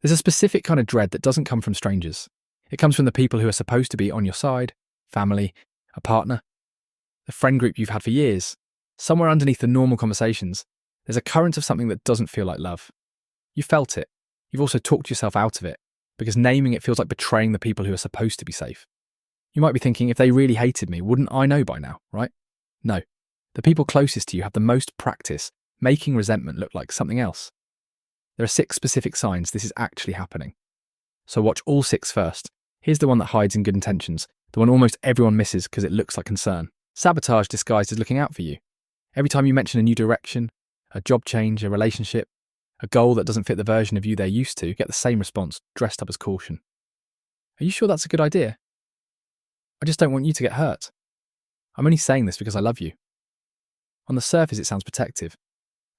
There's a specific kind of dread that doesn't come from strangers. It comes from the people who are supposed to be on your side, family, a partner, the friend group you've had for years. Somewhere underneath the normal conversations, there's a current of something that doesn't feel like love. You felt it. You've also talked yourself out of it, because naming it feels like betraying the people who are supposed to be safe. You might be thinking, if they really hated me, wouldn't I know by now, right? No. The people closest to you have the most practice making resentment look like something else. There are 6 specific signs this is actually happening. So watch all 6 first. Here's the one that hides in good intentions, the one almost everyone misses because it looks like concern. Sabotage disguised as looking out for you. Every time you mention a new direction, a job change, a relationship, a goal that doesn't fit the version of you they're used to, you get the same response, dressed up as caution. Are you sure that's a good idea? I just don't want you to get hurt. I'm only saying this because I love you. On the surface, it sounds protective.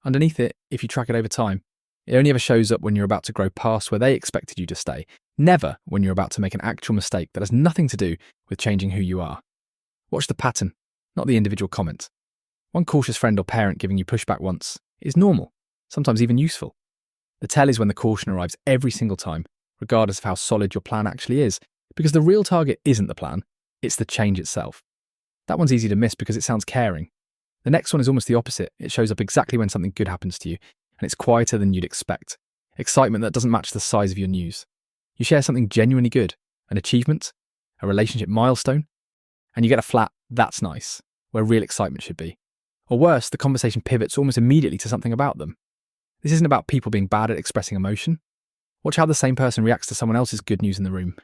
Underneath it, if you track it over time, it only ever shows up when you're about to grow past where they expected you to stay, never when you're about to make an actual mistake that has nothing to do with changing who you are. Watch the pattern, not the individual comment. One cautious friend or parent giving you pushback once is normal, sometimes even useful. The tell is when the caution arrives every single time, regardless of how solid your plan actually is, because the real target isn't the plan, it's the change itself. That one's easy to miss because it sounds caring. The next one is almost the opposite. It shows up exactly when something good happens to you, and it's quieter than you'd expect. Excitement that doesn't match the size of your news. You share something genuinely good, an achievement, a relationship milestone, and you get a flat, "that's nice," where real excitement should be. Or worse, the conversation pivots almost immediately to something about them. This isn't about people being bad at expressing emotion. Watch how the same person reacts to someone else's good news in the room.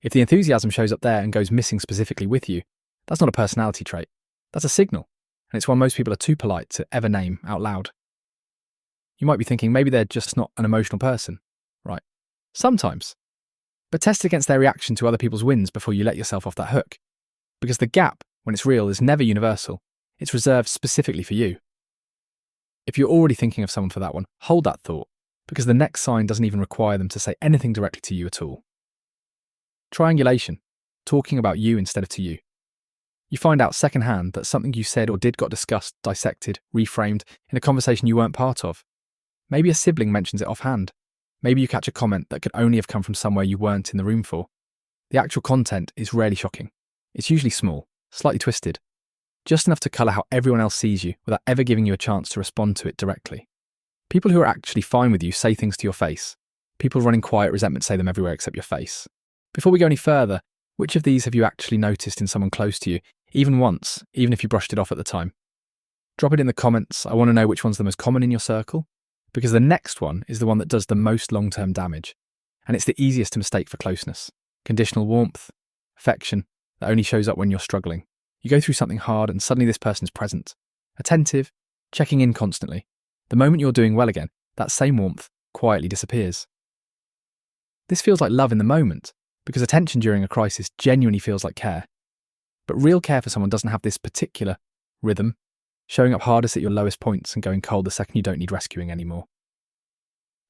If the enthusiasm shows up there and goes missing specifically with you, that's not a personality trait. That's a signal, and it's one most people are too polite to ever name out loud. You might be thinking maybe they're just not an emotional person, right? Sometimes. But test against their reaction to other people's wins before you let yourself off that hook. Because the gap, when it's real, is never universal. It's reserved specifically for you. If you're already thinking of someone for that one, hold that thought, because the next sign doesn't even require them to say anything directly to you at all. Triangulation, talking about you instead of to you. You find out secondhand that something you said or did got discussed, dissected, reframed in a conversation you weren't part of. Maybe a sibling mentions it offhand. Maybe you catch a comment that could only have come from somewhere you weren't in the room for. The actual content is rarely shocking. It's usually small, slightly twisted, just enough to colour how everyone else sees you without ever giving you a chance to respond to it directly. People who are actually fine with you say things to your face. People running quiet resentment say them everywhere except your face. Before we go any further, which of these have you actually noticed in someone close to you, even once, even if you brushed it off at the time? Drop it in the comments. I want to know which one's the most common in your circle, because the next one is the one that does the most long-term damage, and it's the easiest to mistake for closeness. Conditional warmth, affection, that only shows up when you're struggling. You go through something hard and suddenly this person's present, attentive, checking in constantly. The moment you're doing well again, that same warmth quietly disappears. This feels like love in the moment, because attention during a crisis genuinely feels like care. But real care for someone doesn't have this particular rhythm, showing up hardest at your lowest points and going cold the second you don't need rescuing anymore.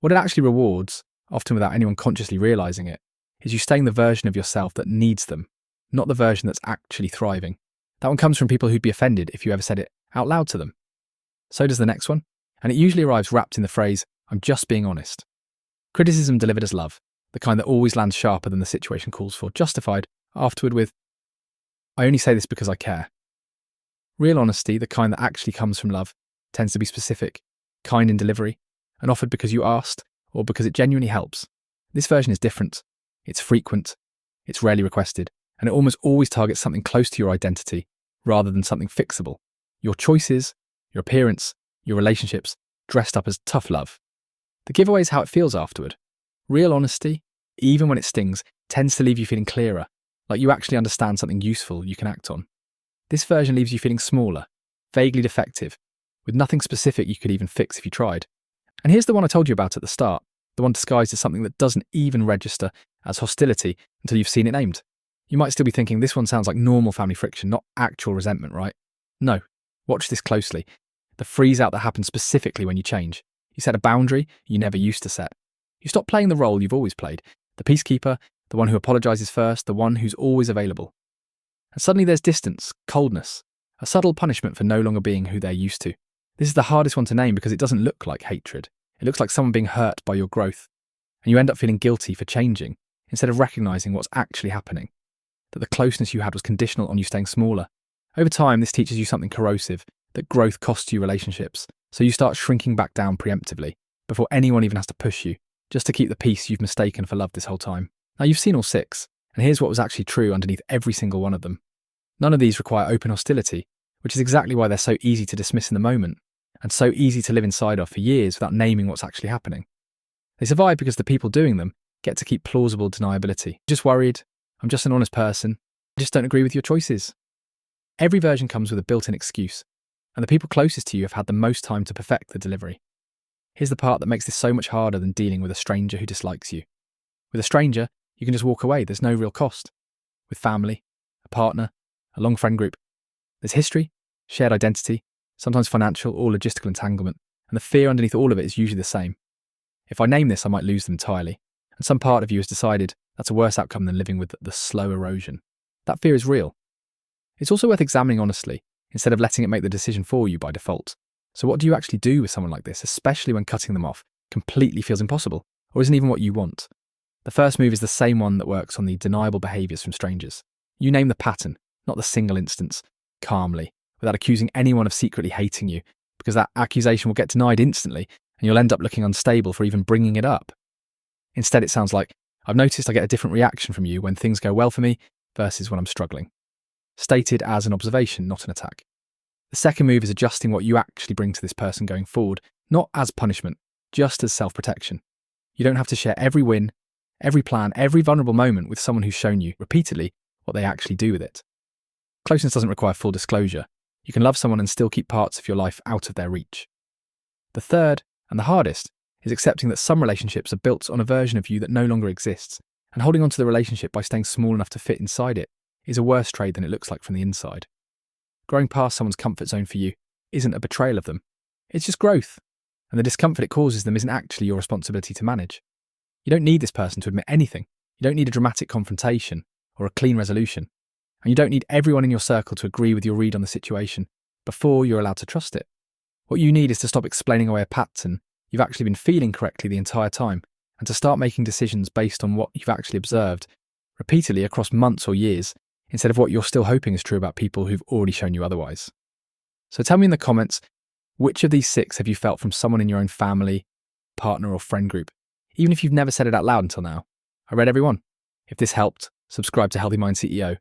What it actually rewards, often without anyone consciously realising it, is you staying the version of yourself that needs them, not the version that's actually thriving. That one comes from people who'd be offended if you ever said it out loud to them. So does the next one, and it usually arrives wrapped in the phrase, "I'm just being honest." Criticism delivered as love, the kind that always lands sharper than the situation calls for, justified afterward with, "I only say this because I care." Real honesty, the kind that actually comes from love, tends to be specific, kind in delivery, and offered because you asked or because it genuinely helps. This version is different. It's frequent, it's rarely requested, and it almost always targets something close to your identity rather than something fixable. Your choices, your appearance, your relationships, dressed up as tough love. The giveaway is how it feels afterward. Real honesty, even when it stings, tends to leave you feeling clearer, like you actually understand something useful you can act on. This version leaves you feeling smaller, vaguely defective, with nothing specific you could even fix if you tried. And here's the one I told you about at the start, the one disguised as something that doesn't even register as hostility until you've seen it named. You might still be thinking this one sounds like normal family friction, not actual resentment, right? No, watch this closely. The freeze out that happens specifically when you change. You set a boundary you never used to set. You stop playing the role you've always played, the peacekeeper, the one who apologises first, the one who's always available. And suddenly there's distance, coldness, a subtle punishment for no longer being who they're used to. This is the hardest one to name because it doesn't look like hatred. It looks like someone being hurt by your growth. and you end up feeling guilty for changing instead of recognizing what's actually happening, that the closeness you had was conditional on you staying smaller. Over time, this teaches you something corrosive, that growth costs you relationships, so you start shrinking back down preemptively, before anyone even has to push you, just to keep the peace you've mistaken for love this whole time. Now, you've seen all 6, and here's what was actually true underneath every single one of them. None of these require open hostility, which is exactly why they're so easy to dismiss in the moment, and so easy to live inside of for years without naming what's actually happening. They survive because the people doing them get to keep plausible deniability. Just worried, I'm just an honest person, I just don't agree with your choices. Every version comes with a built-in excuse, and the people closest to you have had the most time to perfect the delivery. Here's the part that makes this so much harder than dealing with a stranger who dislikes you. With a stranger, you can just walk away, there's no real cost. With family, a partner, a long friend group, there's history, shared identity, sometimes financial or logistical entanglement, and the fear underneath all of it is usually the same. If I name this, I might lose them entirely, and some part of you has decided that's a worse outcome than living with the slow erosion. That fear is real. It's also worth examining honestly, instead of letting it make the decision for you by default. So what do you actually do with someone like this, especially when cutting them off completely feels impossible, or isn't even what you want? The first move is the same one that works on the deniable behaviours from strangers. You name the pattern, not the single instance, calmly, without accusing anyone of secretly hating you, because that accusation will get denied instantly, and you'll end up looking unstable for even bringing it up. Instead, it sounds like, I've noticed I get a different reaction from you when things go well for me versus when I'm struggling. Stated as an observation, not an attack. The second move is adjusting what you actually bring to this person going forward, not as punishment, just as self-protection. You don't have to share every win, every plan, every vulnerable moment with someone who's shown you repeatedly what they actually do with it. Closeness doesn't require full disclosure. You can love someone and still keep parts of your life out of their reach. The third, and the hardest, is accepting that some relationships are built on a version of you that no longer exists, and holding on to the relationship by staying small enough to fit inside it is a worse trade than it looks like from the inside. Growing past someone's comfort zone for you isn't a betrayal of them. It's just growth, and the discomfort it causes them isn't actually your responsibility to manage. You don't need this person to admit anything. You don't need a dramatic confrontation or a clean resolution, and you don't need everyone in your circle to agree with your read on the situation before you're allowed to trust it. What you need is to stop explaining away a pattern you've actually been feeling correctly the entire time, and to start making decisions based on what you've actually observed repeatedly across months or years, instead of what you're still hoping is true about people who've already shown you otherwise. So tell me in the comments, which of these 6 have you felt from someone in your own family, partner or friend group, even if you've never said it out loud until now? I read every one. If this helped, subscribe to Healthy Mind CEO